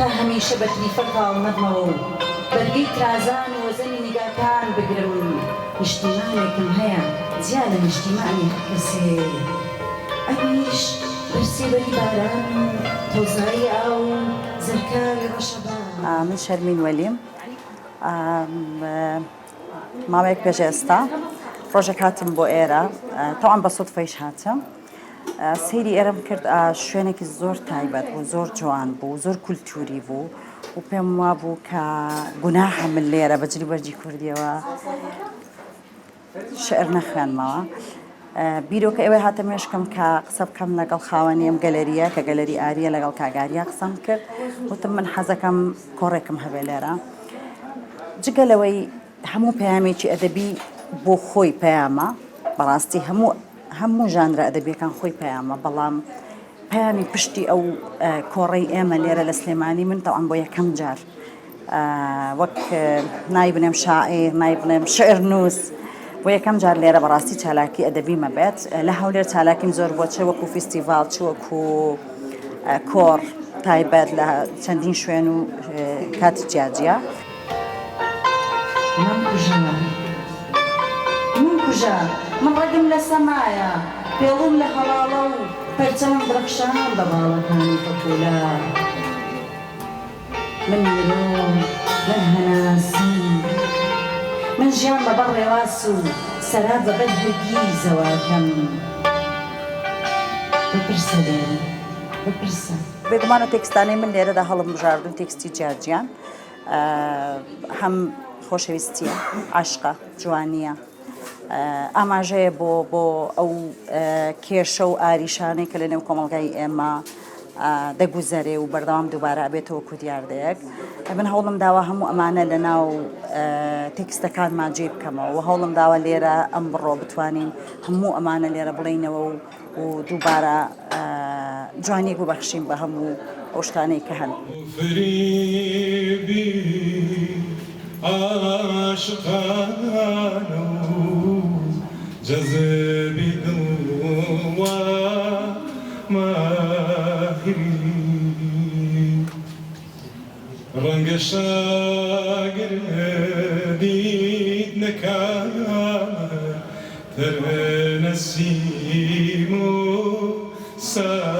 تا هەمیشە بە کلیفەکاڵ نەبمەوە و بەرگەی ترازان و وەزەنی نیگاکان بگرم و نیشتیمانێکم هەیە جیا لە نیشتیمانی هەر کەسێ ئەویش بەرسێبەری باران و تۆزایی ئاو و زەرکاوی ڕەشەبان. من شەرمین وەلیم ماوەیەک پێش ئێستا ڕۆژێک هاتم بۆ ئێرە تەواو بە سودفەیش هاتم سەیری ئێرەم کرد شوێنێکی زۆر تایبەت بوو زۆر جوان بوو زۆر کولتوری بوو و پێم وابوو کە گوناحە من لێرە بەجلی بەرجی کوردیەوە شعر نەخوێنمەوە بیرۆکە ئێوە هاتە مێشکم کە قسە بکەم لەگەڵ خاوەنی ئەم گەلەریە کە گەلەری ئاریە لەگەڵ کاگاریە قسەم کرد وتم من حەزەکەم کۆڕێکم هەبێ لێرە جگەلەوەی هەموو پەیامێکی ئەدەبی بۆ خۆی پەیامە بەڕاستی هەموو ژانرە ئەدەبیەکان خۆی پەیامە بەڵام پەیامی پشتی ئەو کۆڕەی ئێمە لێرە لە سلێمانی من تەواو بۆ یەکەم جار وەک نای بنێم شاعیر نای بنێم شعر نووس بۆ یەکەم جار لێرە بەڕاستی چالاکی ئەدەبی مەبێت لە هەولێر چالاکیم زۆر بۆ چ وەکو فیستیڤال چ وەکو کۆڕ تایبەت لە چەندین شوێن و کاتی جیاجیە من کوژە من ڕەگم لە سەمایە پێڵوم لە هەڵاڵە و پەرچەمم درەخشان بە باڵەکانی پەپولار من مرۆم من هەناسم من ژیان بەبەر ڕێواز و سەرا بەبەر هەرگیزەوەکەم بپرسە لێرە بپرسە بێگومانە تێکستانەی من لێرەدا هەڵم بژاردون تێکستی جیاجیان هەم خۆشەویستیە عاشقە جوانیە ئاماژەیە بۆ ئەو کێشە و ئاریشانەی کە لە نێو کۆمەڵگای ئێمە دەگوزەرێ و بەردەوام دووبارە ئەبێتەوە وەکو دیاردەیەک من هەوڵم داوە هەموو ئەمانە لە ناو تێکستەکانمان جێ بکەمەوە و هەوڵم داوە لێرە ئەم بڕۆ بتوانین هەموو ئەمانە لێرە بڵینەوە و دووبارە جوانێک ببەخشین بە هەموو ئەو شتانەی کە هەن عاشقانه جذبی دل و ماهری رنگ شاگردید نکامه تر نسیم و سا